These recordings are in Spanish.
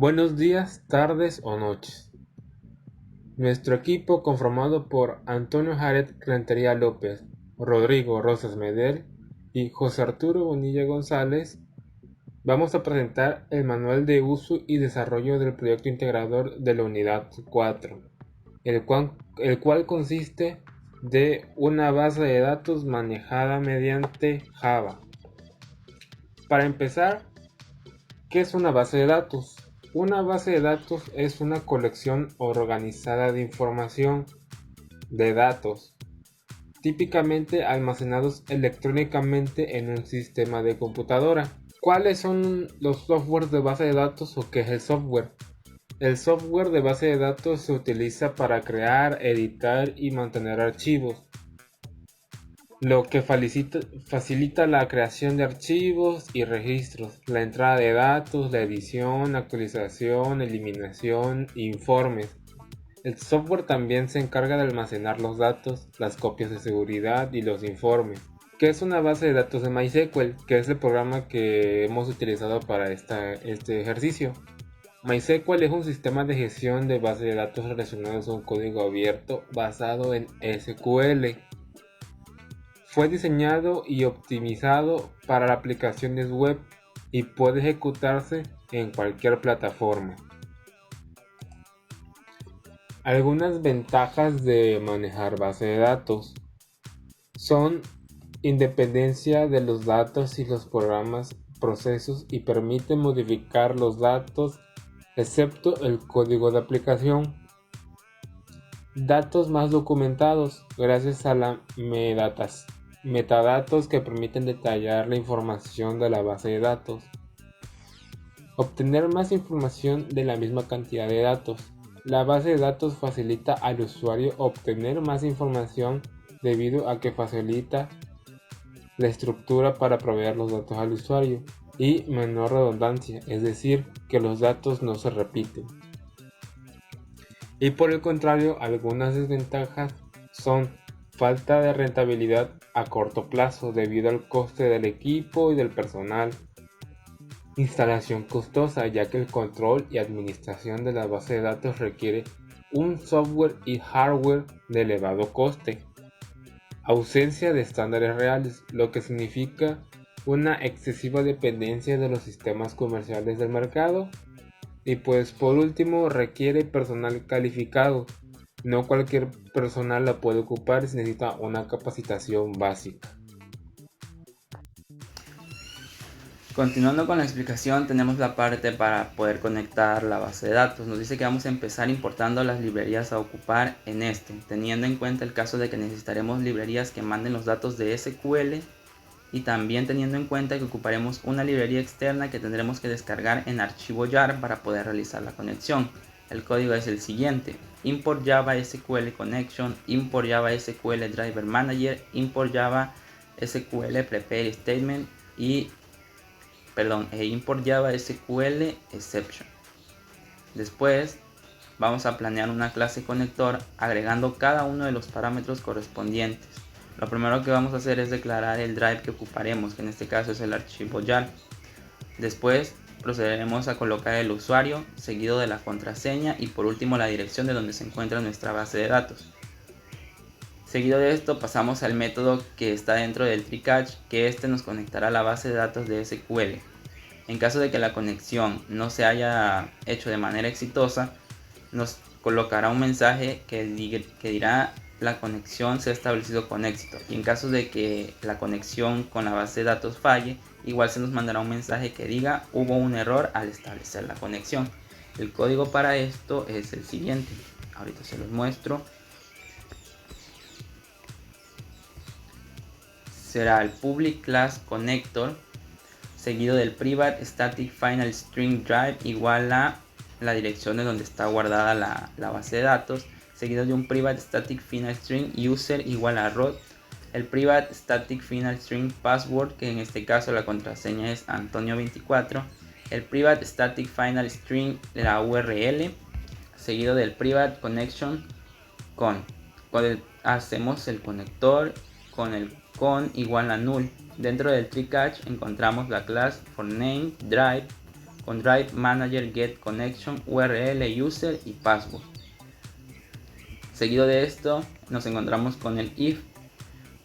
Buenos días, tardes o noches. Nuestro equipo, conformado por Antonio Jared Rentería López, Rodrigo Rosas Medel y José Arturo Bonilla González, vamos a presentar el manual de uso y desarrollo del proyecto integrador de la unidad 4, el cual consiste de una base de datos manejada mediante Java. Para empezar, ¿qué es una base de datos? Una base de datos es una colección organizada de información, de datos, típicamente almacenados electrónicamente en un sistema de computadora. ¿Cuáles son los softwares de base de datos o qué es el software? El software de base de datos se utiliza para crear, editar y mantener archivos, lo que facilita la creación de archivos y registros, la entrada de datos, la edición, actualización, eliminación, informes. El software también se encarga de almacenar los datos, las copias de seguridad y los informes. ¿Qué es una base de datos de MySQL? Que es el programa que hemos utilizado para este ejercicio. MySQL es un sistema de gestión de bases de datos relacionados a un código abierto basado en SQL. Fue diseñado y optimizado para aplicaciones web y puede ejecutarse en cualquier plataforma. Algunas ventajas de manejar base de datos son independencia de los datos y los programas, procesos y permite modificar los datos excepto el código de aplicación. Datos más documentados gracias a la metadatos que permiten detallar la información de la base de datos. Obtener más información de la misma cantidad de datos. La base de datos facilita al usuario obtener más información debido a que facilita la estructura para proveer los datos al usuario y menor redundancia, es decir, que los datos no se repiten. Y por el contrario, algunas desventajas son falta de rentabilidad a corto plazo debido al coste del equipo y del personal. Instalación costosa, ya que el control y administración de la base de datos requiere un software y hardware de elevado coste. Ausencia de estándares reales, lo que significa una excesiva dependencia de los sistemas comerciales del mercado. Y pues por último, requiere personal calificado. No cualquier personal la puede ocupar y se necesita una capacitación básica. Continuando con la explicación, tenemos la parte para poder conectar la base de datos. Nos dice que vamos a empezar importando las librerías a ocupar en teniendo en cuenta el caso de que necesitaremos librerías que manden los datos de SQL y también teniendo en cuenta que ocuparemos una librería externa que tendremos que descargar en archivo jar para poder realizar la conexión. El código es el siguiente: import java SQL connection, import java SQL driver manager, import java SQL prepare statement e import java SQL exception. Después vamos a planear una clase conector agregando cada uno de los parámetros correspondientes. Lo primero que vamos a hacer es declarar el drive que ocuparemos, que en este caso es el archivo jar. Después procederemos a colocar el usuario, seguido de la contraseña y por último la dirección de donde se encuentra nuestra base de datos. Seguido de esto pasamos al método que está dentro del tree catch, que nos conectará a la base de datos de SQL. En caso de que la conexión no se haya hecho de manera exitosa, nos colocará un mensaje que dirá: la conexión se ha establecido con éxito. Y en caso de que la conexión con la base de datos falle, igual se nos mandará un mensaje que diga: hubo un error al establecer la conexión. El código para esto es el siguiente. Ahorita se los muestro. Será el public class connector seguido del private static final string drive igual a la dirección de donde está guardada la base de datos, seguido de un private static final string user igual a root, el private static final string password, que en este caso la contraseña es Antonio24, el private static final string la URL, seguido del private connection hacemos el conector con el con igual a null. Dentro del tree catch encontramos la clase forName drive con Drive Manager Get Connection, URL, User y Password. Seguido de esto nos encontramos con el if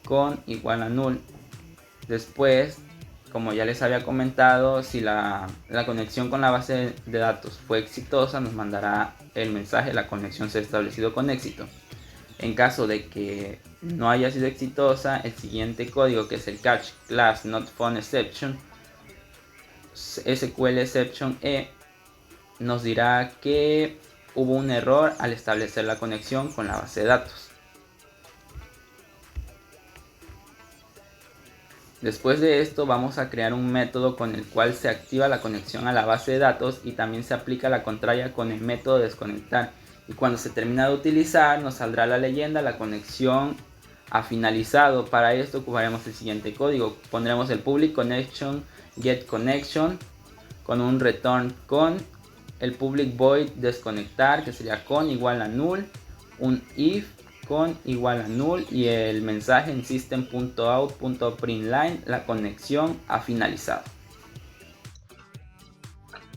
con igual a null. Después, como ya les había comentado, si la conexión con la base de datos fue exitosa, nos mandará el mensaje: la conexión se ha establecido con éxito. En caso de que no haya sido exitosa, el siguiente código, que es el catch class not found exception, SQL exception E, nos dirá que hubo un error al establecer la conexión con la base de datos. Después de esto vamos a crear un método con el cual se activa la conexión a la base de datos y también se aplica la contraria con el método desconectar. Y cuando se termina de utilizar nos saldrá la leyenda: la conexión ha finalizado. Para esto ocuparemos el siguiente código. Pondremos el public connection get connection con un return con, el public void desconectar, que sería con igual a null, un if con igual a null y el mensaje en system.out.println: la conexión ha finalizado.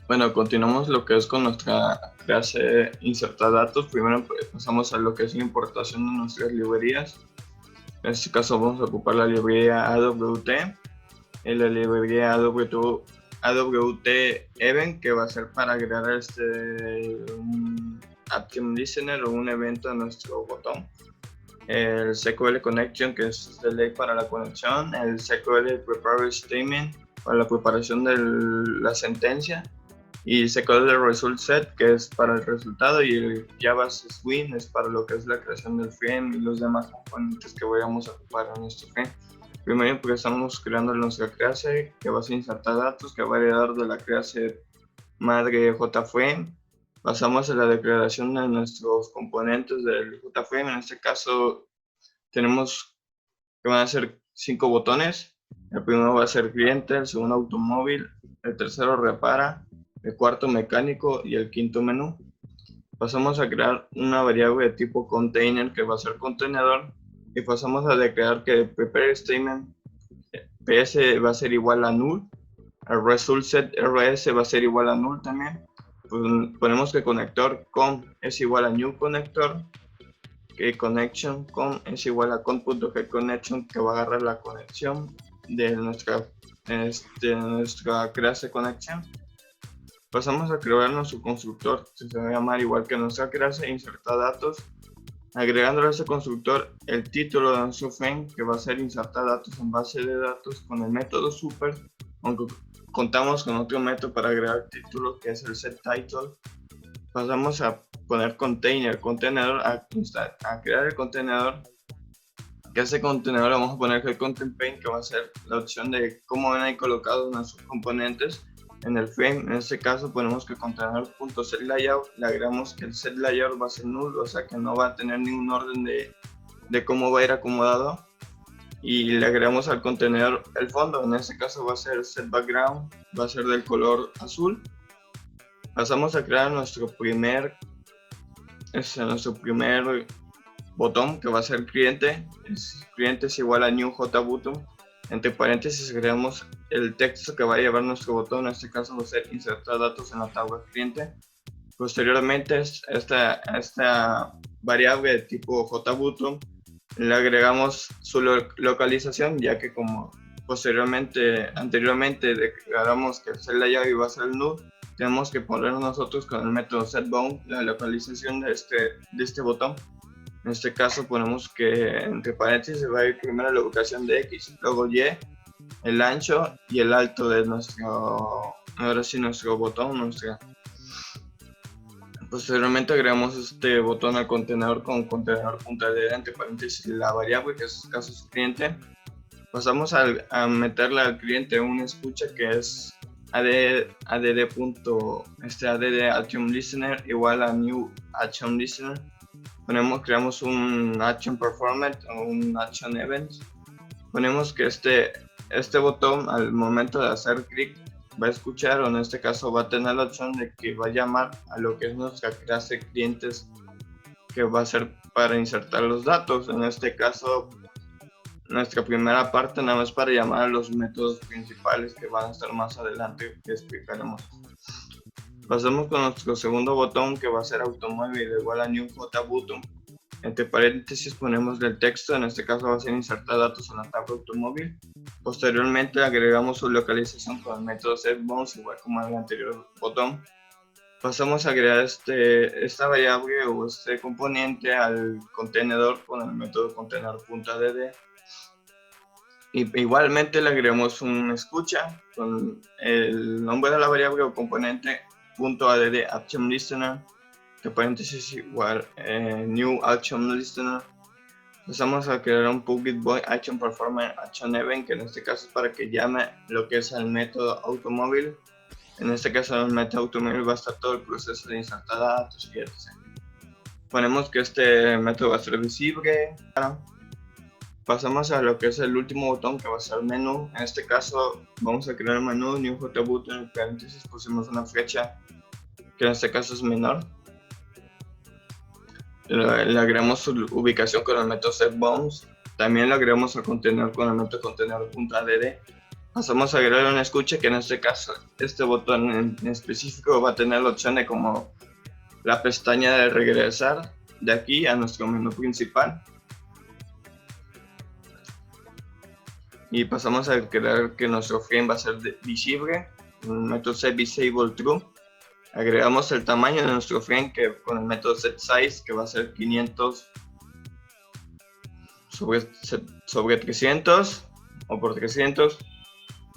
Bueno, continuamos lo que es con nuestra clase insertar datos. Primero pasamos a lo que es la importación de nuestras librerías. En este caso vamos a ocupar la librería AWT y la librería AWT Event, que va a ser para agregar un Action Listener o un evento a nuestro botón. El SQL Connection, que es el ley para la conexión. El SQL Prepare Statement para la preparación de la sentencia. Y SQL Result Set, que es para el resultado, y el Java Swing es para lo que es la creación del frame y los demás componentes que vayamos a ocupar en nuestro frame. Primero porque estamos creando nuestra clase que va a insertar datos, que va a heredar de la clase madre JFrame. Pasamos a la declaración de nuestros componentes del JFrame. En este caso tenemos que van a ser 5 botones. El primero va a ser cliente, el segundo automóvil, el tercero repara, el cuarto mecánico y el quinto menú. Pasamos a crear una variable de tipo container, que va a ser contenedor, y pasamos a declarar que el prepare statement ps va a ser igual a null, el result set rs va a ser igual a null también. Pues ponemos que conector com es igual a new connector, que connection com es igual a con.getConnection, que va a agarrar la conexión de nuestra clase connection. Pasamos a crear nuestro constructor, que se va a llamar igual que nuestra clase, insertar datos, agregando a ese constructor el título de nuestro frame, que va a ser insertar datos en base de datos con el método super, aunque contamos con otro método para agregar título, que es el setTitle. Pasamos a poner contenedor, a crear el contenedor, que ese contenedor vamos a poner el content pane, que va a ser la opción de cómo van ahí colocados nuestros componentes en el frame. En este caso ponemos que contenedor.setLayout, le agregamos que el setLayout va a ser null, o sea que no va a tener ningún orden de cómo va a ir acomodado, y le agregamos al contenedor el fondo. En este caso va a ser setBackground, va a ser del color azul. Pasamos a crear nuestro primer botón, que va a ser cliente. Cliente es igual a new JButton. Entre paréntesis agregamos el texto que va a llevar nuestro botón. En este caso va a ser insertar datos en la tabla cliente. Posteriormente esta variable de tipo JButton le agregamos su localización, ya que como anteriormente declaramos que el setLayout iba a ser el null, tenemos que poner nosotros con el método setBound la localización de este botón. En este caso ponemos que entre paréntesis va a ir primero la ubicación de X, luego Y, el ancho y el alto de nuestro botón. Posteriormente agregamos este botón al contenedor con contenedor.add, entre paréntesis la variable, que en este caso es cliente. Pasamos a meterle al cliente una escucha, que es add action listener igual a new action listener. Creamos un action performance o un action event. Ponemos que este botón al momento de hacer clic va a escuchar, o en este caso va a tener la opción de que va a llamar a lo que es nuestra clase clientes, que va a ser para insertar los datos. En este caso nuestra primera parte nada más para llamar a los métodos principales, que van a estar más adelante, que explicaremos. Pasamos con nuestro segundo botón, que va a ser automóvil igual a new JButton. Entre paréntesis ponemos el texto, en este caso va a ser insertar datos en la tabla automóvil. Posteriormente agregamos su localización con el método setBounce, igual como en el anterior botón. Pasamos a agregar esta variable o este componente al contenedor con el método contenedor.add. Y igualmente le agregamos un escucha con el nombre de la variable o componente .add action listener, que paréntesis igual new action listener. Pasamos a crear un public void action performer action event, que en este caso es para que llame lo que es el método automóvil. En este caso en el método automóvil va a estar todo el proceso de insertar datos y etc. Ponemos que este método va a ser visible. Pasamos a lo que es el último botón, que va a ser el menú. En este caso vamos a crear el menú new JButton, en paréntesis pusimos una flecha que en este caso es menor. Le agregamos su ubicación con el método setBounce. También le agregamos al contenedor con el método contenedor.add. Pasamos a agregar un escucha, que en este caso este botón en específico va a tener la opción de como la pestaña de regresar de aquí a nuestro menú principal. Y pasamos a crear que nuestro frame va a ser visible, con el método setDisableTrue. Agregamos el tamaño de nuestro frame, que con el método setSize, que va a ser 500 sobre 300 o por 300.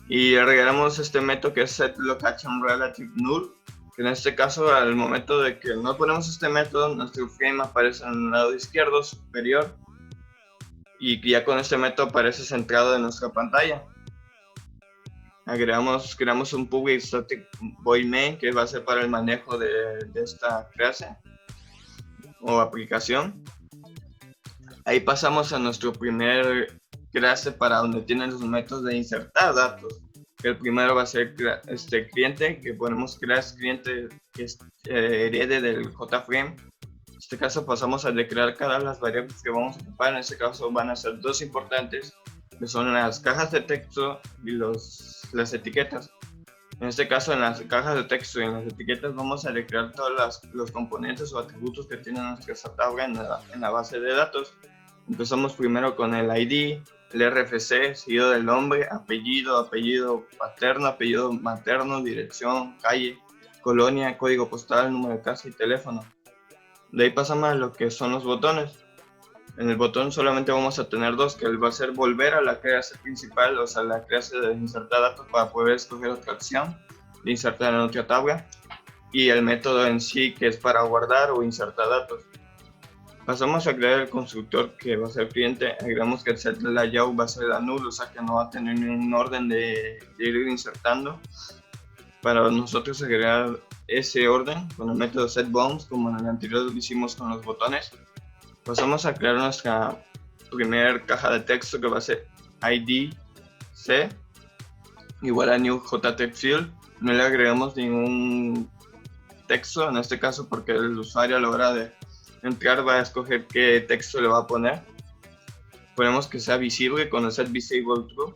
Y agregamos este método que es setLocationRelativeNull, que en este caso al momento de que no ponemos este método, nuestro frame aparece en el lado izquierdo superior y ya con este método aparece centrado en nuestra pantalla. Creamos un public static void main, que va a ser para el manejo de esta clase o aplicación. Ahí pasamos a nuestro primer clase, para donde tienen los métodos de insertar datos. El primero va a ser cliente, que ponemos class cliente que herede del JFrame. En este caso pasamos a declarar cada una de las variables que vamos a ocupar. En este caso van a ser dos importantes, que son las cajas de texto y las etiquetas. En este caso, en las cajas de texto y en las etiquetas vamos a declarar todos los componentes o atributos que tiene nuestra tabla en la base de datos. Empezamos primero con el ID, el RFC, seguido del nombre, apellido paterno, apellido materno, dirección, calle, colonia, código postal, número de casa y teléfono. De ahí pasamos a lo que son los botones. En el botón solamente vamos a tener dos, que va a ser volver a la clase principal, o sea, la clase de insertar datos, para poder escoger otra opción de insertar en otra tabla, y el método en sí, que es para guardar o insertar datos. Pasamos a crear el constructor, que va a ser cliente. Agregamos que el setLayout va a ser null, o sea que no va a tener ningún orden de ir insertando. Para nosotros agregar ese orden con el método setBounce, como en el anterior lo hicimos con los botones. Pasamos a crear nuestra primer caja de texto, que va a ser IDC igual a new JTextField. No le agregamos ningún texto en este caso, porque el usuario a la hora de entrar va a escoger qué texto le va a poner. Ponemos que sea visible con el setDisableTrue.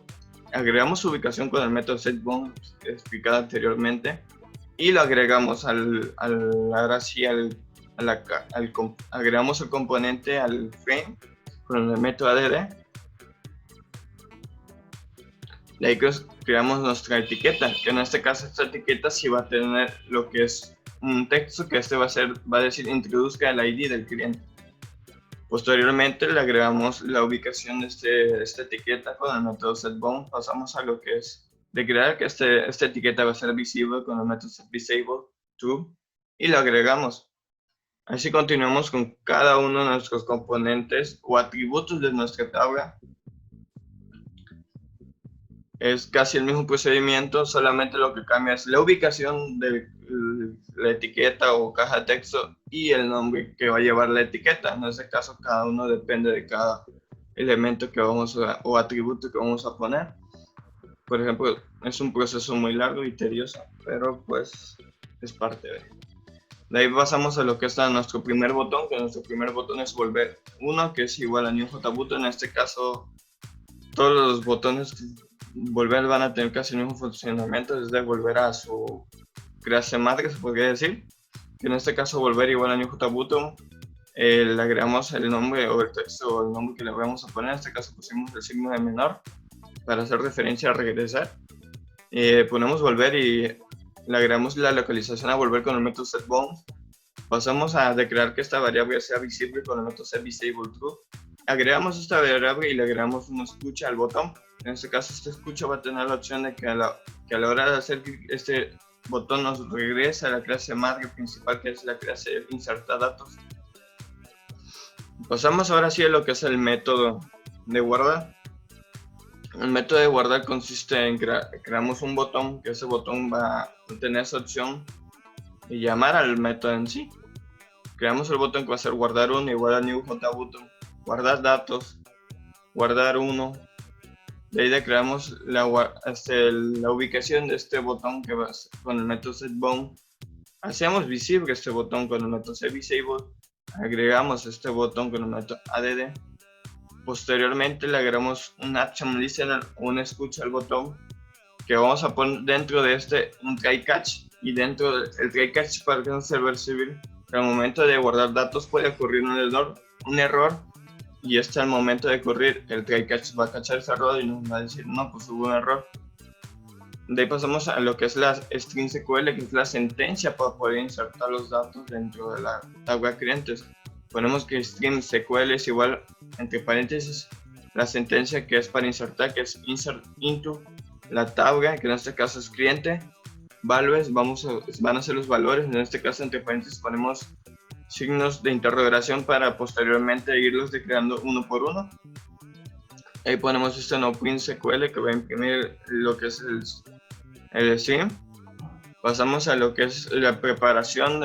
Agregamos su ubicación con el método setBounce explicado anteriormente, y lo agregamos agregamos el componente al frame con el método add. De ahí creamos nuestra etiqueta, que en este caso esta etiqueta sí va a tener lo que es un texto, que va a decir introduzca el ID del cliente. Posteriormente le agregamos la ubicación de esta etiqueta con el método setBounce. Pasamos a lo que es declarar que esta etiqueta va a ser visible con el método setDisableTrue, y lo agregamos. Así continuamos con cada uno de nuestros componentes o atributos de nuestra tabla. Es casi el mismo procedimiento, solamente lo que cambia es la ubicación de la etiqueta o caja de texto y el nombre que va a llevar la etiqueta. En este caso, cada uno depende de cada elemento que o atributo que vamos a poner. Por ejemplo, es un proceso muy largo y tedioso, pero pues es parte de. De ahí pasamos a lo que está nuestro primer botón, que nuestro primer botón es volver 1, que es igual a new JButton. En este caso, todos los botones volver van a tener casi el mismo funcionamiento, es de volver a su clase madre, se podría decir, que en este caso volver igual a newJButton. Le agregamos el nombre o el texto o el nombre que le vamos a poner. En este caso pusimos el signo de menor para hacer referencia a regresar. Ponemos volver y le agregamos la localización a volver con el método setBound. Pasamos a declarar que esta variable sea visible con el método setDisableTrue. Agregamos esta variable y le agregamos una escucha al botón. En este caso, esta escucha va a tener la opción de que a la hora de hacer clic, este botón nos regresa a la clase madre principal, que es la clase insertar datos. Pasamos ahora sí a lo que es el método de guardar. El método de guardar consiste en creamos un botón, que ese botón va a tener esa opción y llamar al método en sí. Creamos el botón que va a ser guardar 1 igual a newJButton, guardar datos, guardar 1. De ahí creamos la ubicación de este botón que va con el método setBound. Hacemos visible este botón con el método setDisable. Agregamos este botón con el método add. Posteriormente le agregamos un action listener, una escucha al botón, que vamos a poner dentro de un try catch, y dentro del try catch, para que no se server civil, al momento de guardar datos puede ocurrir un error, y al momento de ocurrir el try catch va a cachar ese error y nos va a decir no, pues hubo un error. De ahí pasamos a lo que es la string SQL, que es la sentencia para poder insertar los datos dentro de la tabla clientes. Ponemos que string SQL es igual, entre paréntesis, la sentencia que es para insertar, que es insert into la tabla, que en este caso es cliente, values, van a ser los valores, en este caso entre paréntesis ponemos signos de interrogación para posteriormente irlos declarando uno por uno. Ahí ponemos noprint SQL que va a imprimir lo que es el string. Pasamos a lo que es la preparación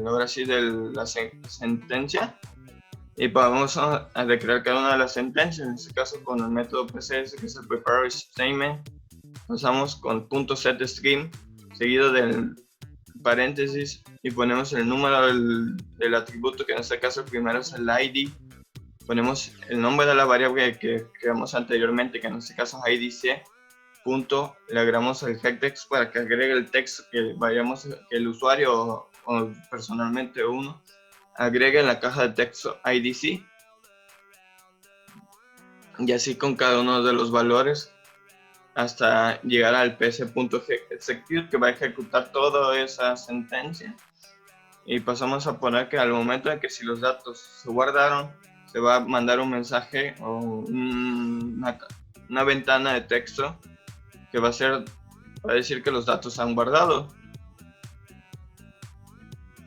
ahora sí, de la sentencia, y vamos a declarar cada una de las sentencias, en este caso con el método PCS, que es el preparatory statement. Pasamos con .setString seguido del paréntesis y ponemos el número del atributo, que en este caso el primero es el ID. Ponemos el nombre de la variable que creamos anteriormente, que en este caso es IDC. Le agregamos el getText para que agregue el texto que el usuario o personalmente uno agregue en la caja de texto IDC, y así con cada uno de los valores hasta llegar al ps.execute, que va a ejecutar toda esa sentencia. Y pasamos a poner que al momento de que si los datos se guardaron, se va a mandar un mensaje o una ventana de texto que va a decir que los datos se han guardado.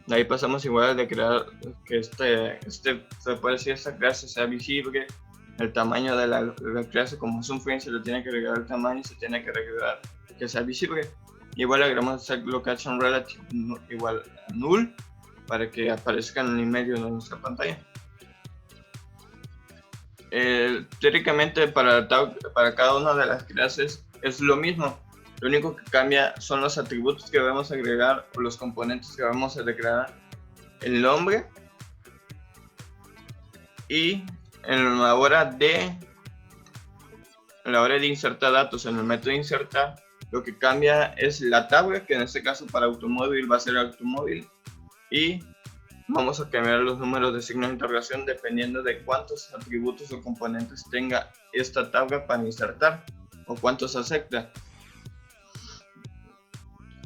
De ahí pasamos igual de crear que se puede decir esta clase sea visible, el tamaño de la clase, como es un frame, se le tiene que agregar el tamaño y se tiene que agregar que sea visible. Igual agregamos location relative igual a null para que aparezca en el medio de nuestra pantalla. Teóricamente para cada una de las clases es lo mismo. Lo único que cambia son los atributos que vamos a agregar o los componentes que vamos a declarar. El nombre, y en la hora de insertar datos en el método insertar, lo que cambia es la tabla, que en este caso para automóvil va a ser automóvil, y vamos a cambiar los números de signos de interrogación dependiendo de cuántos atributos o componentes tenga esta tabla para insertar o cuántos acepta.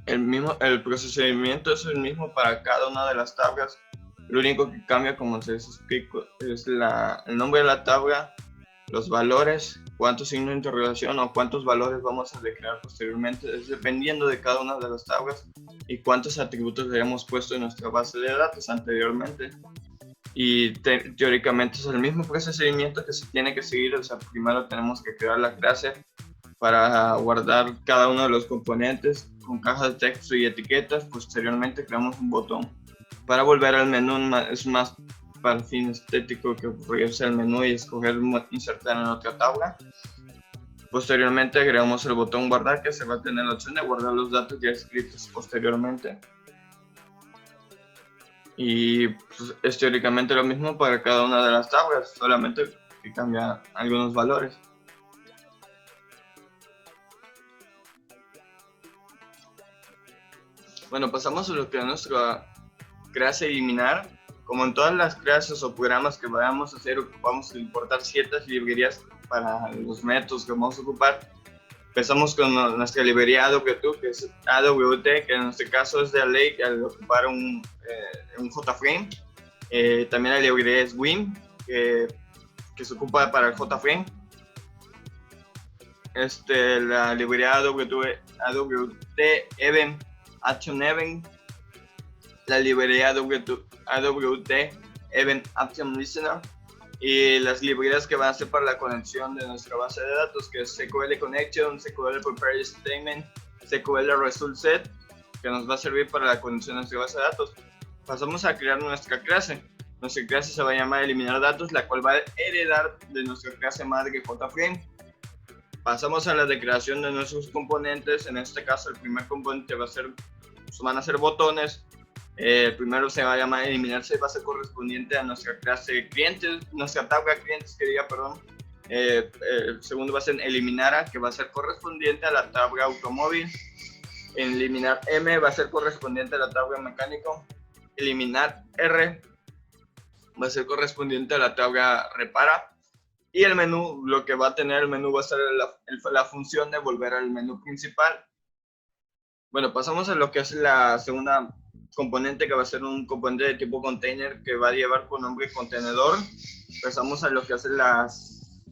El procedimiento es el mismo para cada una de las tablas. Lo único que cambia, como se explico, es el nombre de la tabla, los valores, cuántos signos de interrogación o cuántos valores vamos a declarar posteriormente, es dependiendo de cada una de las tablas y cuántos atributos habíamos puesto en nuestra base de datos anteriormente. Y teóricamente es el mismo procedimiento que se tiene que seguir. O sea, primero tenemos que crear la clase para guardar cada uno de los componentes con cajas de texto y etiquetas. Posteriormente creamos un botón para volver al menú, es más para el fin estético que irse al menú y escoger insertar en otra tabla. Posteriormente agregamos el botón guardar, que se va a tener la opción de guardar los datos ya escritos posteriormente. Y pues, es teóricamente lo mismo para cada una de las tablas, solamente que cambia algunos valores. Bueno, pasamos a lo que es nuestra clase eliminar. Como en todas las clases o programas que vayamos a hacer, ocupamos importar ciertas librerías para los métodos que vamos a ocupar. Empezamos con nuestra librería AWT, que es AWT, que en este caso es de ley al ocupar un JFrame. También la librería es Wim, que se ocupa para el JFrame. La librería AWT Event, Action Event, la librería AWT Event Action Listener, y las librerías que van a ser para la conexión de nuestra base de datos, que es SQL Connection, SQL Prepare Statement, SQL Result Set, que nos va a servir para la conexión de nuestra base de datos. Pasamos a crear nuestra clase. Nuestra clase se va a llamar eliminar datos, la cual va a heredar de nuestra clase madre JFrame. Pasamos a la declaración de nuestros componentes. En este caso, el primer componente van a ser botones. El primero se va a llamar eliminarse, va a ser correspondiente a nuestra clase clientes, nuestra tabla clientes, el segundo va a ser eliminar, que va a ser correspondiente a la tabla automóvil. Eliminar M va a ser correspondiente a la tabla mecánico. Eliminar R va a ser correspondiente a la tabla repara. Y el menú, lo que va a tener el menú va a ser la función de volver al menú principal. Bueno, pasamos a lo que es la segunda componente, que va a ser un componente de tipo container que va a llevar por nombre contenedor. Pasamos a lo que hace la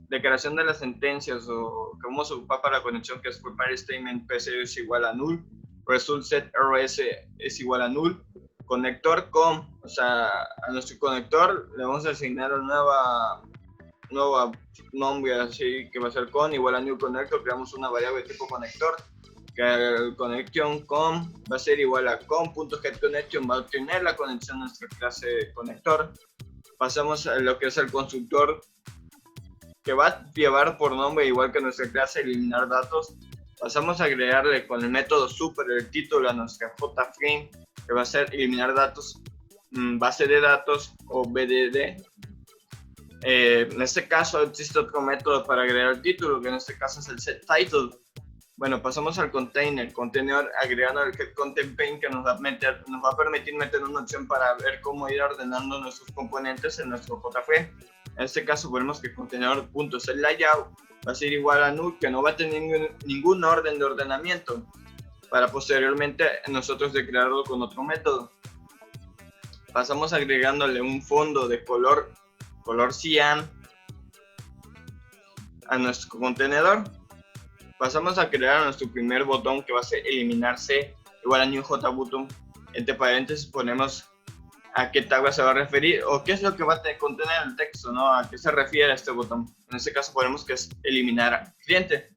declaración de las sentencias o que vamos a ocupar para la conexión, que es prepare statement PC es igual a null, result set RS es igual a null, conector com, o sea, a nuestro conector le vamos a asignar un nuevo nombre, así que va a ser con igual a new connector. Creamos una variable de tipo conector, que el connection com va a ser igual a com.getConnection, va a obtener la conexión a nuestra clase conector. Pasamos a lo que es el constructor, que va a llevar por nombre, igual que nuestra clase, eliminar datos. Pasamos a agregarle con el método super el título a nuestra JFrame, que va a ser eliminar datos, base de datos o BDD. En este caso existe otro método para agregar el título, que en este caso es el setTitle. Bueno, pasamos al contenedor, agregando el getContentPaint, que nos va a permitir meter una opción para ver cómo ir ordenando nuestros componentes en nuestro JFrame. En este caso ponemos que contenedor.setLayout va a ser igual a null, que no va a tener ningún orden de ordenamiento, para posteriormente nosotros declararlo con otro método. Pasamos agregándole un fondo de color cyan a nuestro contenedor. Pasamos a crear nuestro primer botón, que va a ser eliminar C igual a new JButton. Entre paréntesis ponemos a qué tabla se va a referir o qué es lo que va a contener el texto, ¿no? A qué se refiere este botón. En este caso ponemos que es eliminar cliente.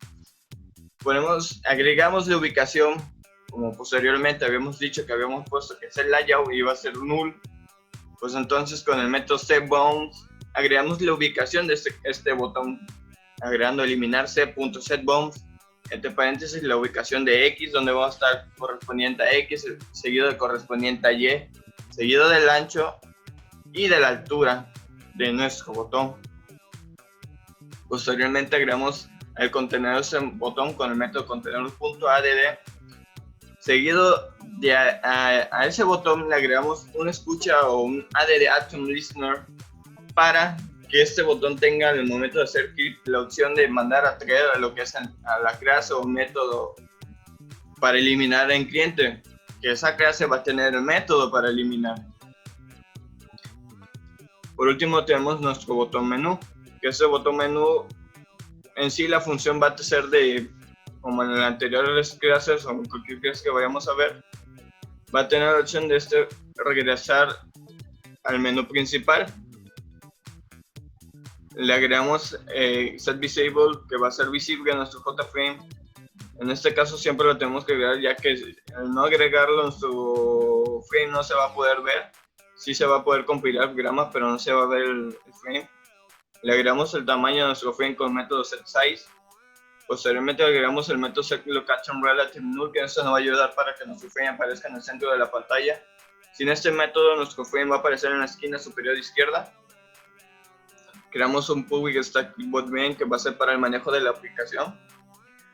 Agregamos la ubicación, como posteriormente habíamos dicho que habíamos puesto que es el layout y iba a ser null. Pues entonces con el método setBounds agregamos la ubicación de este botón, agregando eliminar c.setBounds, entre paréntesis la ubicación de X, donde va a estar correspondiente a X, seguido de correspondiente a Y, seguido del ancho y de la altura de nuestro botón. Posteriormente agregamos el contenedor ese botón con el método contenedor.add. Seguido de a ese botón le agregamos una escucha o un add action listener, para que este botón tenga en el momento de hacer clic la opción de mandar a traer a lo que es a la clase o método para eliminar en cliente, que esa clase va a tener el método para eliminar. Por último tenemos nuestro botón menú, que ese botón menú en sí la función va a ser como en las anteriores clases o en cualquier clase que vayamos a ver, va a tener la opción de regresar al menú principal. Le agregamos setVisibleDisable, que va a ser visible en nuestro JFrame. En este caso siempre lo tenemos que agregar, ya que al no agregarlo en nuestro frame no se va a poder ver. Sí se va a poder compilar programas, pero no se va a ver el frame. Le agregamos el tamaño de nuestro frame con el método setSize. Posteriormente agregamos el método setLocationRelativeNull, que eso nos va a ayudar para que nuestro frame aparezca en el centro de la pantalla. Sin este método nuestro frame va a aparecer en la esquina superior izquierda. Creamos un public static botmain, que va a ser para el manejo de la aplicación.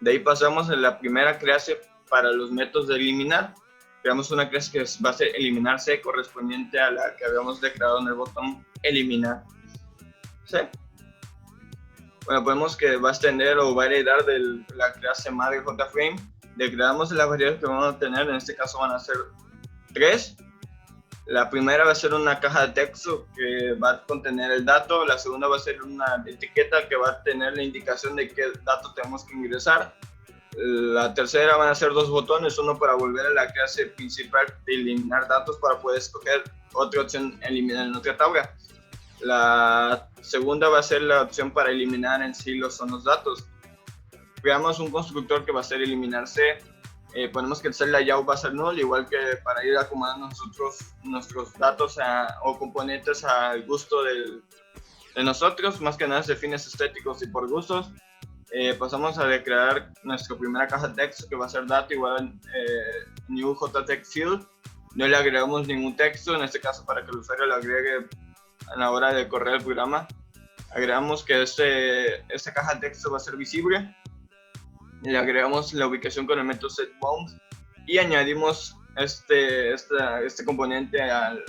De ahí pasamos a la primera clase para los métodos de eliminar. creamos una clase que va a ser eliminarse, correspondiente a la que habíamos declarado en el botón eliminar. ¿Sí? Bueno, podemos que va a extender o va a heredar de la clase madre JFrame. Declaramos las variables que vamos a tener, en este caso van a ser 3. La primera va a ser una caja de texto que va a contener el dato. La segunda va a ser una etiqueta que va a tener la indicación de qué dato tenemos que ingresar. La tercera van a ser 2 botones, uno para volver a la clase principal de eliminar datos para poder escoger otra opción, eliminar en otra tabla. La segunda va a ser la opción para eliminar en sí los datos. Creamos un constructor que va a ser eliminarse. Ponemos que el set layout va a ser null, igual que para ir acomodando nuestros datos o componentes al gusto de nosotros, más que nada de fines estéticos y por gustos. Pasamos a declarar nuestra primera caja de texto que va a ser dato igual a new jTextField. No le agregamos ningún texto, en este caso para que el usuario lo agregue a la hora de correr el programa. Agregamos que esta caja de texto va a ser visible. Le agregamos la ubicación con el método setBounds y añadimos este componente al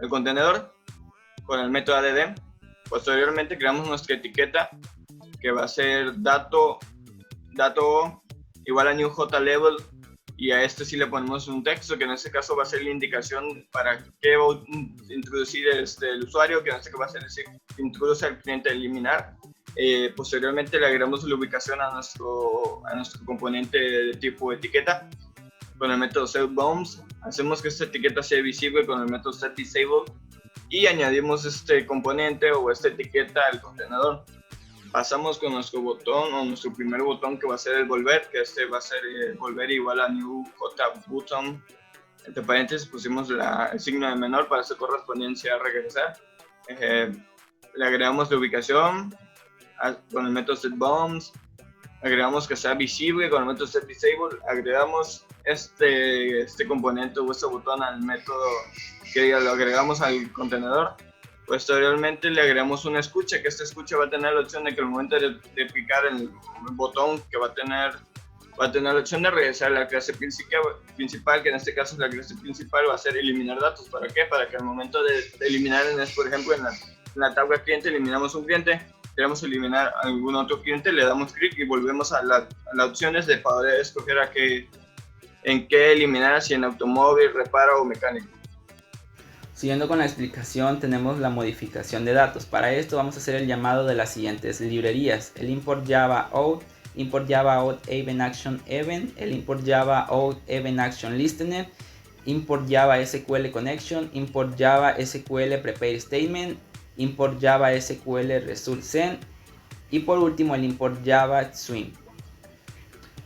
contenedor con el método add. Posteriormente creamos nuestra etiqueta que va a ser dato igual a new jLabel, y a este sí le ponemos un texto que en este caso va a ser la indicación para qué va a introducir el usuario, que en este caso va a ser decir, introduce al cliente eliminar. Posteriormente le agregamos la ubicación a nuestro componente de tipo etiqueta con el método setBounds. Hacemos que esta etiqueta sea visible con el método setDisable y añadimos este componente o esta etiqueta al contenedor. Pasamos con nuestro botón o nuestro primer botón que va a ser el volver, que va a ser volver igual a new jButton. Entre paréntesis pusimos el signo de menor para hacer correspondencia a regresar. Le agregamos la ubicación con el método setBounds, agregamos que sea visible con el método setDisable, agregamos este componente o este botón al método que lo agregamos al contenedor. Posteriormente le agregamos una escucha, que esta escucha va a tener la opción de que al momento de picar el botón que va a tener la opción de regresar a la clase principal, que en este caso la clase principal va a ser eliminar datos. ¿Para qué? Para que al momento de eliminar, por ejemplo, en la tabla cliente eliminamos un cliente, queremos eliminar algún otro cliente, le damos clic y volvemos a las opciones de poder escoger en qué eliminar, si en automóvil, reparo o mecánico. Siguiendo con la explicación, tenemos la modificación de datos. Para esto vamos a hacer el llamado de las siguientes librerías: el import java out, import java out event action event, el import java out event action listener, import java sql connection, import java sql prepare statement, import java sql result send y por último el import java swing.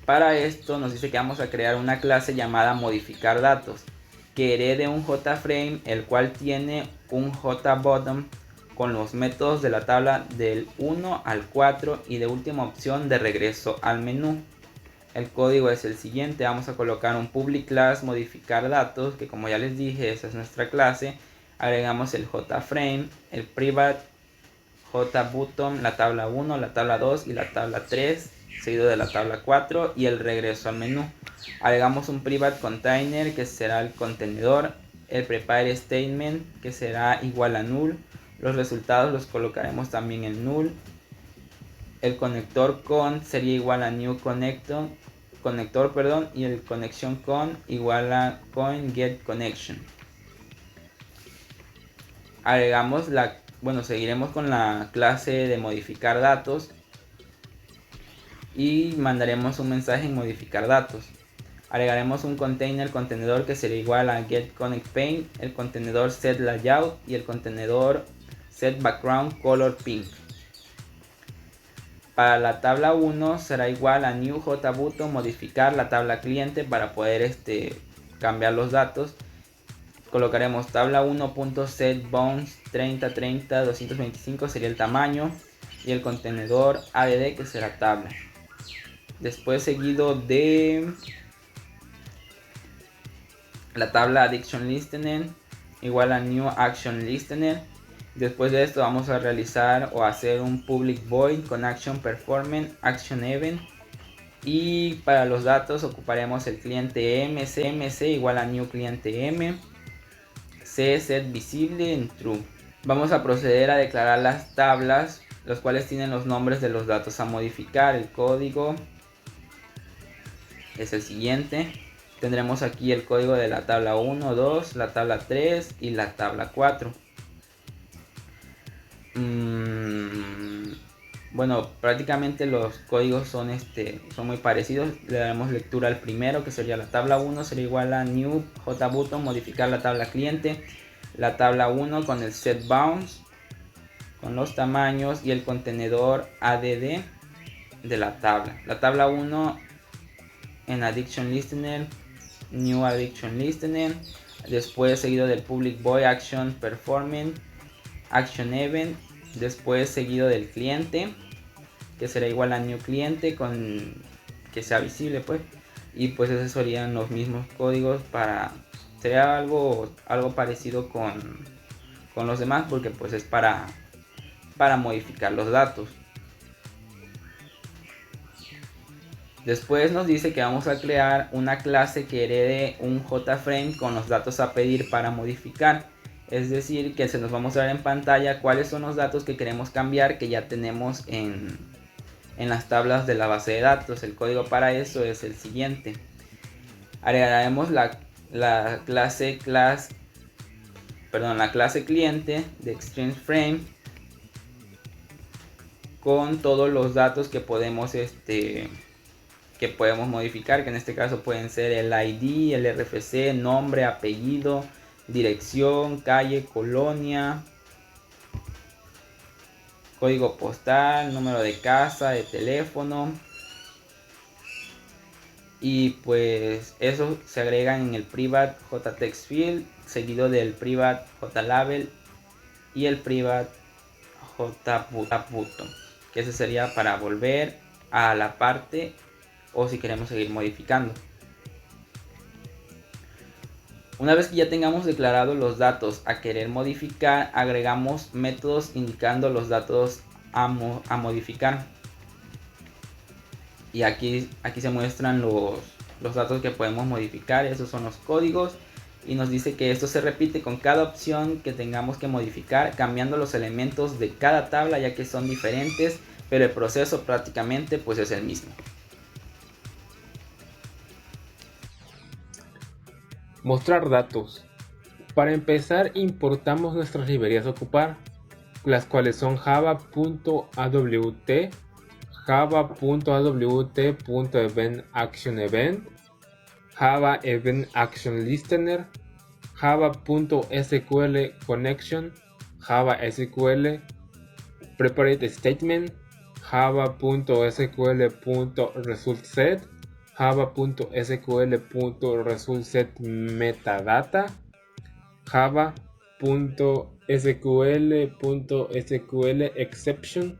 Para esto nos dice que vamos a crear una clase llamada modificar datos, que herede un JFrame, el cual tiene un JBottom con los métodos de la tabla del 1 al 4 y de última opción de regreso al menú. El código es el siguiente: vamos a colocar un public class modificar datos, que como ya les dije, esa es nuestra clase. Agregamos el JFrame, el private JBottom, la tabla 1, la tabla 2 y la tabla 3, seguido de la tabla 4 y el regreso al menú. Agregamos un private container, que será el contenedor, el prepare statement, que será igual a null. Los resultados los colocaremos también en null. El conector con sería igual a new conector, y el connection con igual a con get connection. Seguiremos con la clase de modificar datos y mandaremos un mensaje en modificar datos. Agregaremos un contenedor que será igual a getConnectPaint, el contenedor setLayout y el contenedor setBackgroundColorPink. Para la tabla 1 será igual a new jButton, modificar la tabla cliente para poder cambiar los datos. Colocaremos tabla 1.setBounds 3030 225 sería el tamaño y el contenedor add, que será tabla. Después seguido de la tabla addiction listener igual a new action listener. Después de esto vamos a realizar o hacer un public void con action performance action event Y para los datos ocuparemos el cliente M, CMC igual a new cliente M, C set visible en true. Vamos a proceder a declarar las tablas, los cuales tienen los nombres de los datos a modificar. El código es el siguiente. Tendremos aquí el código de la tabla 1, 2, la tabla 3 y la tabla 4. Bueno, prácticamente los códigos son muy parecidos. Le daremos lectura al primero, que sería la tabla 1, sería igual a new jbutton, modificar la tabla cliente. La tabla 1 con el set bounds, con los tamaños y el contenedor add de la tabla. La tabla 1 en addiction listener, new addiction listener, después seguido del public void action performing action event, después seguido del cliente, que será igual a new cliente con que sea visible, pues, y pues esos serían los mismos códigos. Sería algo parecido con los demás, porque pues es para modificar los datos. Después nos dice que vamos a crear una clase que herede un JFrame con los datos a pedir para modificar. Es decir, que se nos va a mostrar en pantalla cuáles son los datos que queremos cambiar, que ya tenemos en las tablas de la base de datos. El código para eso es el siguiente. Agregaremos la clase cliente de ExtremeFrame con todos los datos que podemos modificar, que en este caso pueden ser el ID, el RFC, nombre, apellido, dirección, calle, colonia, código postal, número de casa, de teléfono. Y pues eso se agrega en el private JTextField, seguido del private JLabel y el private JButton, que ese sería para volver a la parte o si queremos seguir modificando. Una vez que ya tengamos declarados los datos a querer modificar, agregamos métodos indicando los datos a modificar. Y aquí se muestran los datos que podemos modificar. Esos son los códigos. Y nos dice que esto se repite con cada opción que tengamos que modificar, cambiando los elementos de cada tabla, ya que son diferentes, pero el proceso prácticamente pues es el mismo. Mostrar datos. Para empezar, importamos nuestras librerías a ocupar, las cuales son java.awt, java.awt.eventActionEvent, Java Event Action Listener, Java.sql Connection, Java SQL Preparate Statement, Java.sql.ResultSet, Java.sql.ResultSetMetadata, Java.sql.sqlException,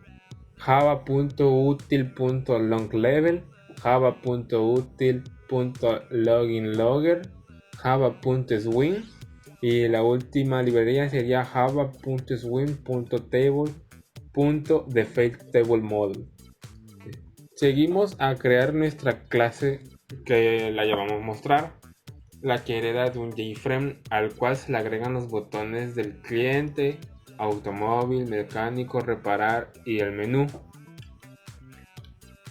Java.util.longLevel, Java.util.loginLogger, Java.swing y la última librería sería Java.swing.table.defaultTableModel. Seguimos a crear nuestra clase que la llamamos mostrar, la que hereda de un JFrame al cual se le agregan los botones del cliente, automóvil, mecánico, reparar y el menú.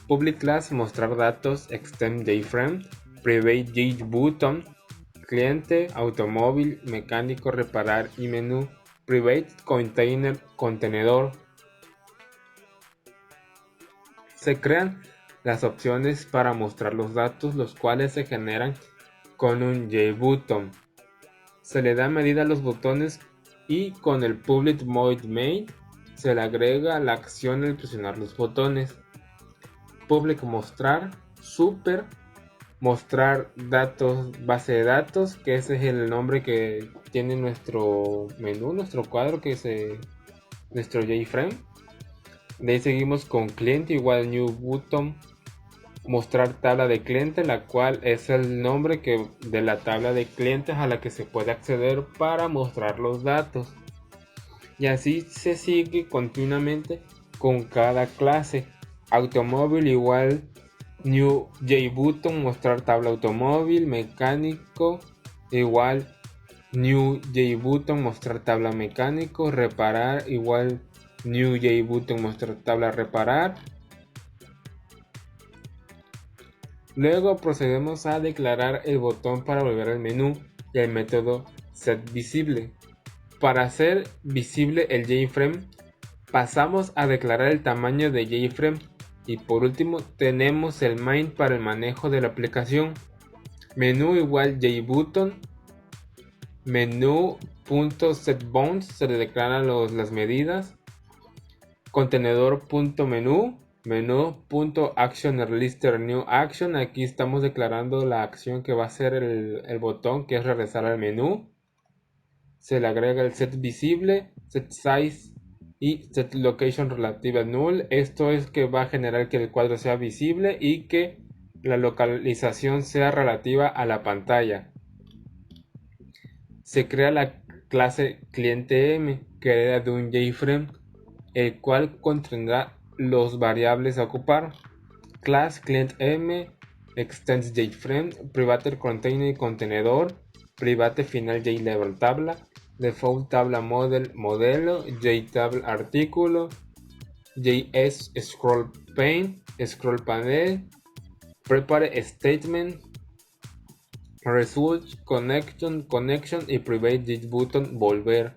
Public class mostrar datos extend JFrame, private JButton, cliente, automóvil, mecánico, reparar y menú, private container, contenedor. Se crean las opciones para mostrar los datos, los cuales se generan con un JButton. Se le da medida a los botones y con el public void main se le agrega la acción al presionar los botones. Public mostrar, super mostrar datos, base de datos, que ese es el nombre que tiene nuestro menú, nuestro cuadro, que es nuestro JFrame. De ahí seguimos con cliente igual new button, mostrar tabla de cliente, la cual es el nombre de la tabla de clientes a la que se puede acceder para mostrar los datos. Y así se sigue continuamente con cada clase. Automóvil igual New JButton, mostrar tabla automóvil, mecánico, igual New JButton, mostrar tabla mecánico, reparar, igual New JButton, mostrar tabla reparar. Luego procedemos a declarar el botón para volver al menú y el método setVisible. Para hacer visible el JFrame, pasamos a declarar el tamaño de JFrame. Y por último tenemos el main para el manejo de la aplicación. Menú igual JButton. Menú.setBounds, se le declaran las medidas. Contenedor.menú. Menú.actionRelisterNewAction. Aquí estamos declarando la acción que va a hacer el botón, que es regresar al menú. Se le agrega el setVisible, setSize y setLocation relative null. Esto es que va a generar que el cuadro sea visible y que la localización sea relativa a la pantalla. Se crea la clase cliente_m, que hereda de un JFrame, el cual contendrá los variables a ocupar. Class client_m extends JFrame, private container y contenedor, private final JLevel tabla, default tabla modelo, JTable artículo, JS scroll pane, scroll panel, prepare statement, result, connection y private JButton volver.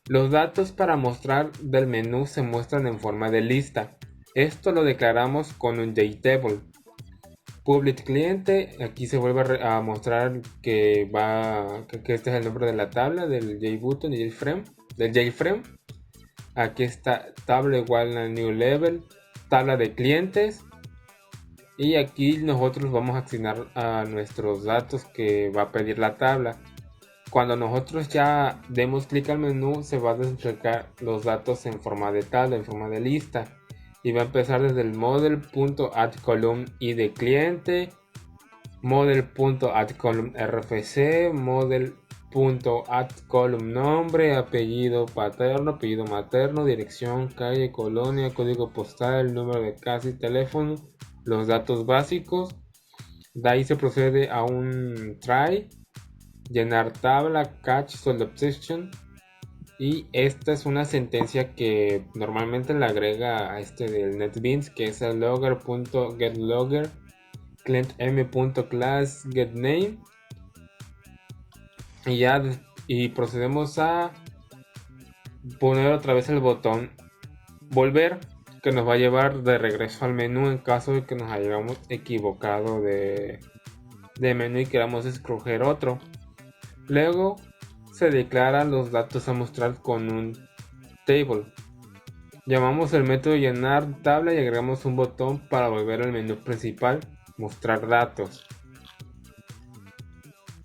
Los datos para mostrar del menú se muestran en forma de lista. Esto lo declaramos con un JTable. Public cliente, aquí se vuelve a mostrar que este es el nombre de la tabla del JButton y del JFrame. Aquí está tabla igual a new level, tabla de clientes. Y aquí nosotros vamos a asignar a nuestros datos que va a pedir la tabla. Cuando nosotros ya demos clic al menú, se va a desplegar los datos en forma de tabla, en forma de lista. Y va a empezar desde el model.addColumn y de cliente, model.addColumn RFC, model.addColumn nombre, apellido paterno, apellido materno, dirección, calle, colonia, código postal, número de casa y teléfono, los datos básicos. De ahí se procede a un try, llenar tabla, catch, solve exception. Y esta es una sentencia que normalmente le agrega a este del NetBeans, que es el logger.getLogger, client_m.class_getName. Y procedemos a poner otra vez el botón volver, que nos va a llevar de regreso al menú en caso de que nos hayamos equivocado de menú y queramos escoger otro. Luego se declaran los datos a mostrar con un table. Llamamos el método llenar tabla y agregamos un botón para volver al menú principal, mostrar datos.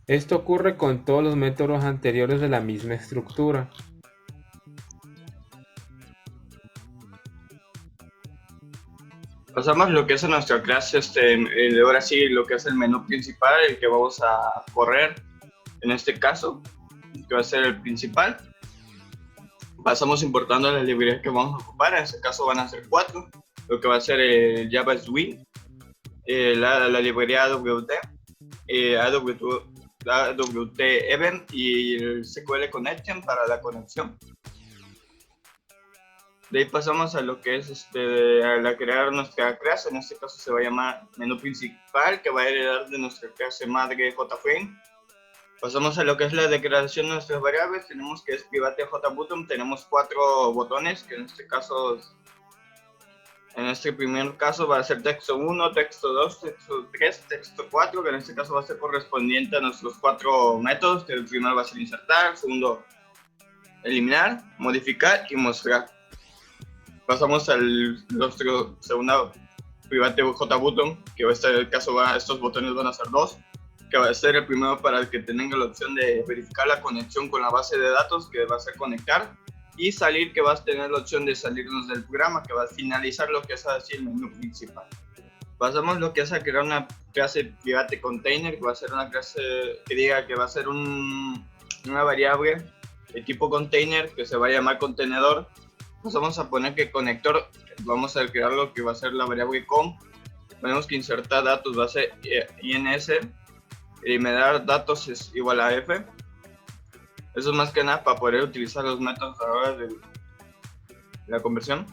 Esto ocurre con todos los métodos anteriores de la misma estructura. Pasamos lo que es nuestra clase, ahora sí lo que es el menú principal, el que vamos a correr en este caso, que va a ser el principal. Pasamos importando las librerías que vamos a ocupar, en este caso van a ser 4, lo que va a ser el Java SWI, la librería AWT, AWT Event y el SQL Connection para la conexión. De ahí pasamos a lo que es a crear nuestra clase, en este caso se va a llamar menú principal, que va a heredar de nuestra clase madre JFrame. Pasamos a lo que es la declaración de nuestras variables, tenemos que es private JButton, tenemos 4 botones, que en este caso, en este primer caso va a ser texto 1, texto 2, texto 3, texto 4, que en este caso va a ser correspondiente a nuestros 4 métodos, que el primero va a ser insertar, el segundo eliminar, modificar y mostrar. Pasamos al nuestro segundo private JButton, que va a estar el caso, estos botones van a ser 2, que va a ser el primero para el que tenga la opción de verificar la conexión con la base de datos, que va a ser conectar, y salir, que va a tener la opción de salirnos del programa, que va a finalizar lo que es así el menú principal. Pasamos lo que es a crear una clase private container, que va a ser una clase que diga que va a ser una variable de tipo container que se va a llamar contenedor. Nos vamos a poner que conector, vamos a crear lo que va a ser la variable con, Tenemos que insertar datos base INS, eliminar datos es igual a F. Eso es más que nada para poder utilizar los métodos a la hora de la conversión.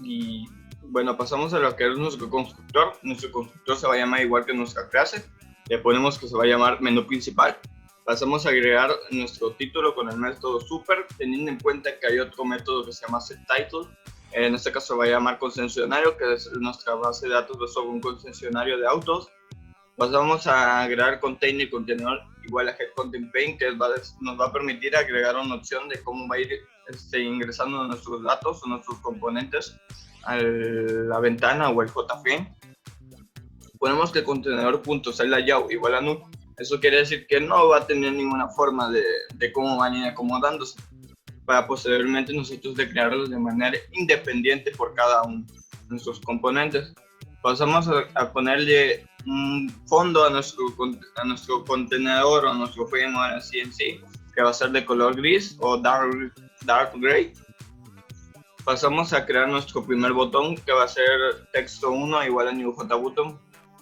Y bueno, pasamos a lo que es nuestro constructor. Nuestro constructor se va a llamar igual que nuestra clase. Le ponemos que se va a llamar menú principal. Pasamos a agregar nuestro título con el método super, teniendo en cuenta que hay otro método que se llama setTitle. En este caso se va a llamar concesionario, que es nuestra base de datos sobre un concesionario de autos. Pasamos a agregar container y contenedor igual a getContentPaint, que nos va a permitir agregar una opción de cómo va a ir ingresando nuestros datos o nuestros componentes a la ventana o el JFrame. Ponemos que contenedor.setLayout igual a null. Eso quiere decir que no va a tener ninguna forma de cómo van a ir acomodándose, para posteriormente nosotros declararlos de manera independiente por cada uno de nuestros componentes. Pasamos a ponerle un fondo a nuestro contenedor o a nuestro framework así en sí, que va a ser de color gris o dark gray. Pasamos a crear nuestro primer botón, que va a ser texto1 igual a new jbutton,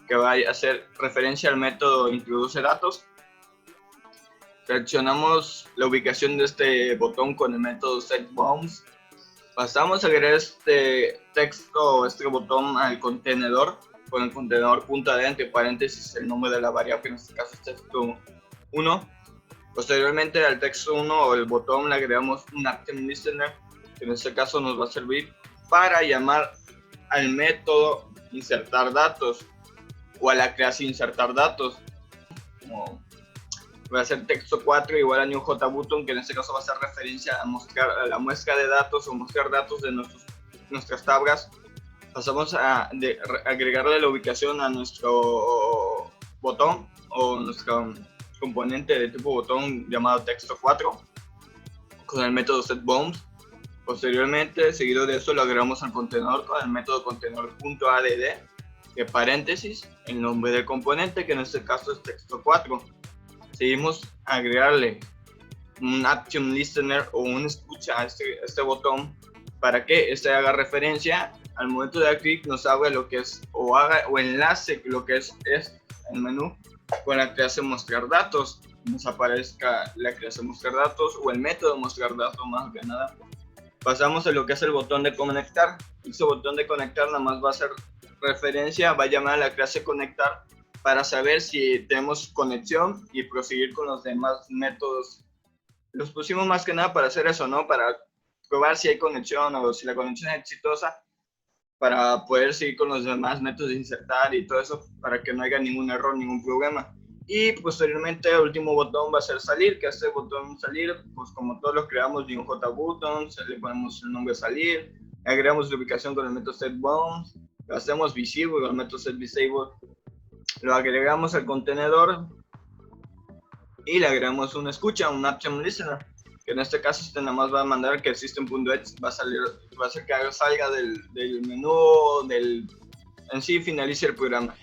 que va a hacer referencia al método introduce datos. Seleccionamos la ubicación de este botón con el método setBounds. Pasamos a agregar este texto, este botón al contenedor con el contenedor .d entre paréntesis el nombre de la variable, en este caso es texto1. Posteriormente al texto1 o el botón le agregamos un ActionListener, que en este caso nos va a servir para llamar al método insertar datos o a la clase insertar datos. Va a ser texto4 igual a new jbutton, que en este caso va a hacer referencia a mostrar a la muestra de datos o mostrar datos de nuestras tablas. Pasamos a agregarle la ubicación a nuestro botón o nuestro componente de tipo botón llamado texto4 con el método setBounds. Posteriormente, seguido de eso, lo agregamos al contenedor con el método contenedor.add, que paréntesis el nombre del componente, que en este caso es texto4. Seguimos a agregarle un action listener o un escucha a este botón para que este haga referencia al momento de dar clic, nos abra lo que es o enlace lo que es el menú con la que hace mostrar datos, nos aparezca la que hace mostrar datos o el método mostrar datos más que nada. Pasamos a lo que es el botón de conectar. Ese botón de conectar nada más va a hacer referencia, va a llamar a la clase conectar para saber si tenemos conexión y proseguir con los demás métodos. Los pusimos más que nada para hacer eso, ¿no? Para probar si hay conexión o si la conexión es exitosa, para poder seguir con los demás métodos de insertar y todo eso, para que no haya ningún error, ningún problema. Y posteriormente el último botón va a ser salir, que este botón salir, pues como todos los creamos de un jbutton, le ponemos el nombre salir, agregamos la ubicación con el método setBounds, lo hacemos visible con el método setDisable, lo agregamos al contenedor y le agregamos una escucha, un action listener, que en este caso este nada más va a mandar que el system.h va a hacer que salga del menú, en sí finalice el programa.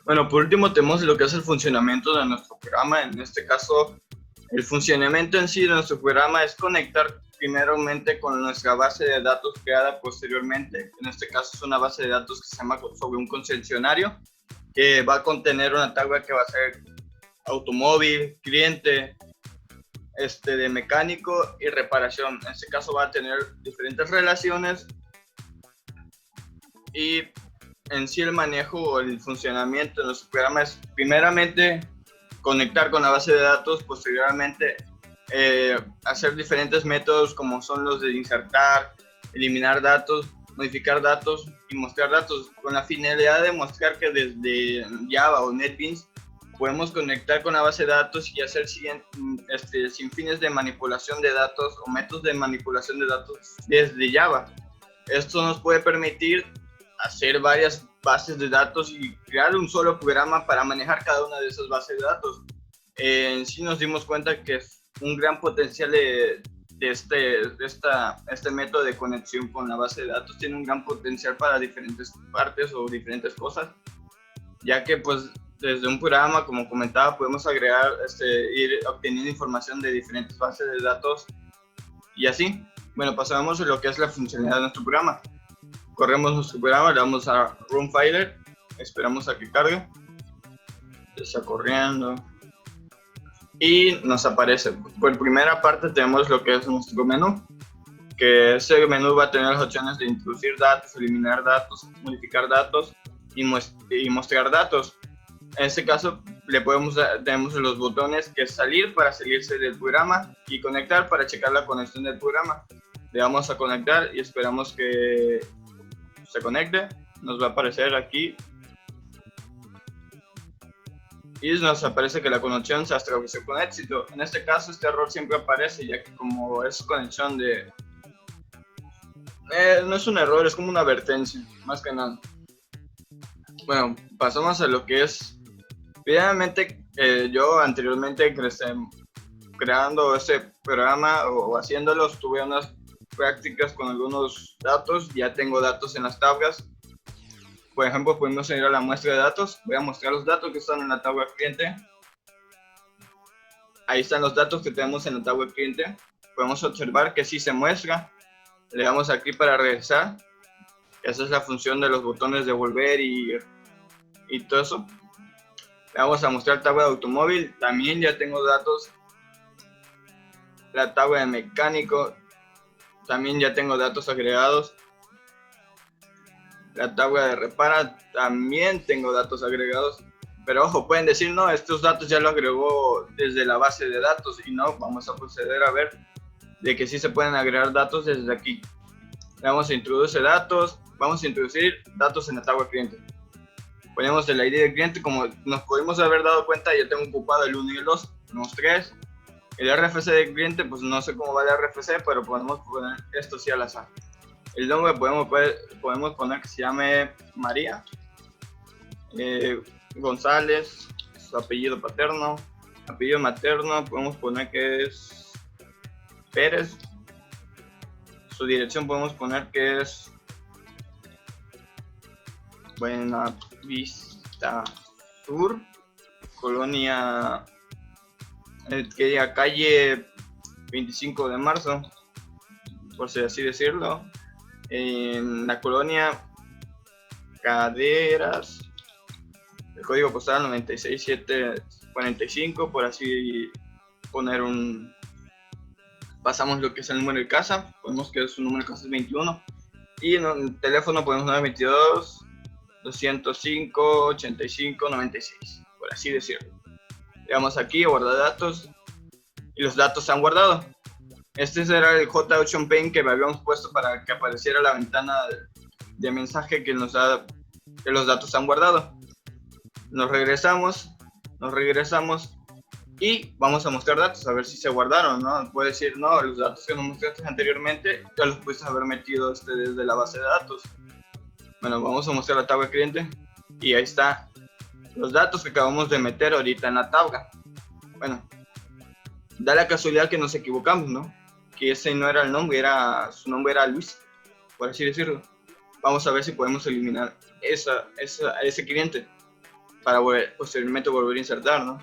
Bueno, por último tenemos lo que es el funcionamiento de nuestro programa. En este caso, el funcionamiento en sí de nuestro programa es conectar primeramente con nuestra base de datos creada posteriormente. En este caso es una base de datos que se llama sobre un concesionario, que va a contener una tabla que va a ser automóvil, cliente, de mecánico y reparación. En este caso va a tener diferentes relaciones y en sí el manejo o el funcionamiento de nuestro programa es primeramente conectar con la base de datos, posteriormente hacer diferentes métodos como son los de insertar, eliminar datos, modificar datos y mostrar datos, con la finalidad de mostrar que desde Java o NetBeans podemos conectar con la base de datos y hacer sin fines de manipulación de datos o métodos de manipulación de datos desde Java. Esto nos puede permitir hacer varias bases de datos y crear un solo programa para manejar cada una de esas bases de datos. En sí nos dimos cuenta que es un gran potencial de este método de conexión con la base de datos, tiene un gran potencial para diferentes partes o diferentes cosas, ya que pues desde un programa, como comentaba, podemos agregar, ir obteniendo información de diferentes bases de datos y así. Bueno, pasamos a lo que es la funcionalidad de nuestro programa. Corremos nuestro programa, le damos a Run Filer, esperamos a que cargue. Está corriendo. Y nos aparece. Por primera parte tenemos lo que es nuestro menú, que ese menú va a tener las opciones de introducir datos, eliminar datos, modificar datos y mostrar datos. En este caso tenemos los botones que es salir para salirse del programa y conectar para checar la conexión del programa. Le damos a conectar y esperamos que se conecte. Nos va a aparecer aquí y nos aparece que la conexión se estableció con éxito. En este caso este error siempre aparece, ya que como es conexión de... no es un error, es como una advertencia, más que nada. Bueno, pasamos a lo que es... Primeramente, yo anteriormente creando este programa o haciéndolo, tuve unas prácticas con algunos datos, ya tengo datos en las tablas. Por ejemplo, podemos ir a la muestra de datos. Voy a mostrar los datos que están en la tabla cliente. Ahí están los datos que tenemos en la tabla cliente. Podemos observar que sí se muestra. Le damos aquí para regresar. Esa es la función de los botones de volver y todo eso. Le vamos a mostrar tabla de automóvil. También ya tengo datos. La tabla de mecánico. También ya tengo datos agregados. La tabla de repara, también tengo datos agregados. Pero ojo, pueden decir, no, estos datos ya los agregó desde la base de datos. Y no, vamos a proceder a ver de que sí se pueden agregar datos desde aquí. Vamos a introducir datos. Vamos a introducir datos en la tabla cliente. Ponemos el ID del cliente. Como nos pudimos haber dado cuenta, ya tengo ocupado el 1 y el 2. Tenemos 3. El RFC del cliente, pues no sé cómo va el RFC, pero podemos poner esto sí al azar. El nombre podemos poner que se llame María. González, su apellido paterno. Apellido materno, podemos poner que es Pérez. Su dirección podemos poner que es Buena Vista Sur, Colonia, que diga calle 25 de marzo, por así decirlo. En la colonia Caderas, el código postal 96745, por así poner un... Pasamos lo que es el número de casa, ponemos que su número de casa es 21, y en el teléfono podemos poner 22 205 85 96, por así decirlo. Le damos aquí a guardar datos, y los datos se han guardado. Este será el J8 Paint que habíamos puesto para que apareciera la ventana de mensaje que nos da que los datos se han guardado. Nos regresamos y vamos a mostrar datos, a ver si se guardaron, ¿no? Puede decir, no, los datos que nos mostraste anteriormente ya los pudiste haber metido desde la base de datos. Bueno, vamos a mostrar la tabla de cliente y ahí está los datos que acabamos de meter ahorita en la tabla. Bueno, da la casualidad que nos equivocamos, ¿no? Que ese no era el nombre, su nombre era Luis, por así decirlo. Vamos a ver si podemos eliminar ese cliente para posteriormente volver a insertar, ¿no?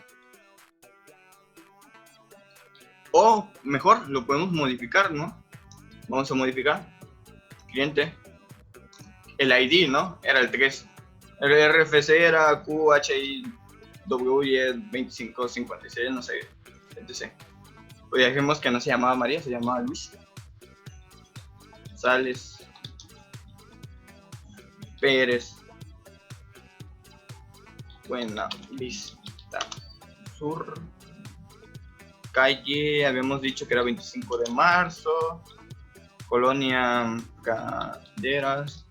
O mejor, lo podemos modificar, ¿no? Vamos a modificar cliente. El ID, ¿no? Era el 3. El RFC era QHIW2556, no sé, etc. Pues ya dijimos que no se llamaba María, se llamaba Luis. Sales. Pérez. Buena Vista Sur. Calle, habíamos dicho que era 25 de marzo. Colonia Caderas.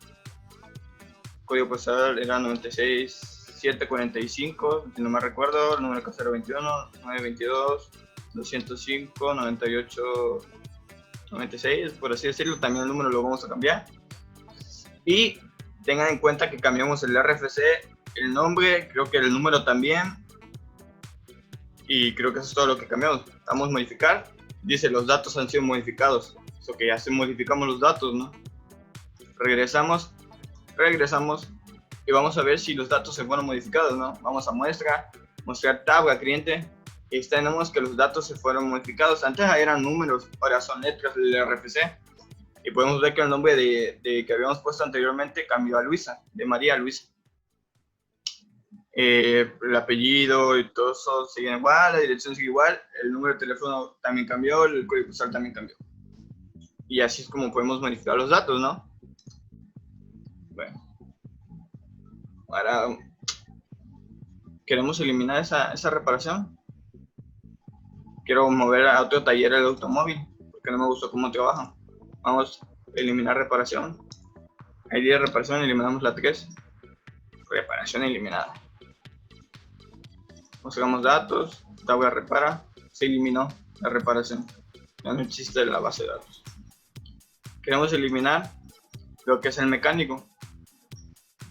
Código postal era 96745, si no me recuerdo. El número de casa era 21 922 205 98 96, por así decirlo. También el número lo vamos a cambiar. Y tengan en cuenta que cambiamos el RFC, el nombre, creo que el número también. Y creo que eso es todo lo que cambiamos. Vamos a modificar. Dice, los datos han sido modificados. Eso que ya se modificamos los datos, ¿no? Regresamos y vamos a ver si los datos se fueron modificados, ¿no? Vamos a mostrar tabla cliente y tenemos que los datos se fueron modificados. Antes eran números, ahora son letras del RFC. Y podemos ver que el nombre de que habíamos puesto anteriormente cambió a Luisa, de María a Luisa. El apellido y todo eso sigue igual, la dirección sigue igual, el número de teléfono también cambió, el código postal también cambió. Y así es como podemos modificar los datos, ¿no? Bueno, ahora queremos eliminar esa reparación. Quiero mover a otro taller el automóvil, porque no me gustó cómo trabaja. Vamos a eliminar reparación. ID de reparación, eliminamos la 3. Reparación eliminada. Buscamos datos, tabla repara, se eliminó la reparación. Ya no existe la base de datos. Queremos eliminar lo que es el mecánico.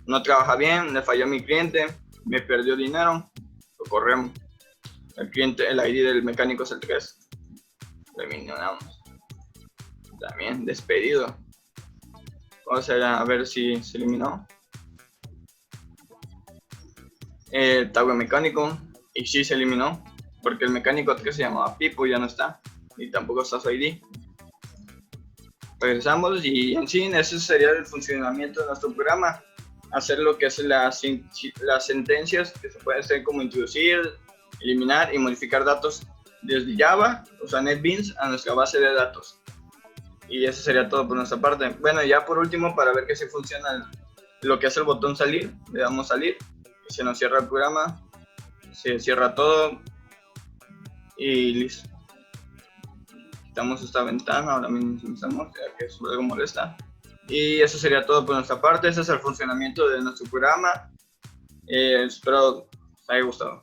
No trabaja bien, le falló a mi cliente, me perdió dinero, lo corremos. El cliente, el ID del mecánico es el 3. Lo eliminamos. También despedido. Vamos a ver si se eliminó. El tabla mecánico. Y sí se eliminó. Porque el mecánico que se llamaba Pipo ya no está. Y tampoco está su ID. Regresamos y en sí ese sería el funcionamiento de nuestro programa. Hacer lo que es las sentencias que se pueden hacer, como introducir, eliminar y modificar datos desde Java, o sea NetBeans, a nuestra base de datos. Y eso sería todo por nuestra parte. Bueno, ya por último, para ver que si funciona lo que es el botón salir, le damos salir y se nos cierra el programa, se cierra todo y listo. Quitamos esta ventana, ahora mismo comenzamos, ya que es algo molesta. Y eso sería todo por nuestra parte. Ese es el funcionamiento de nuestro programa. Espero les haya gustado.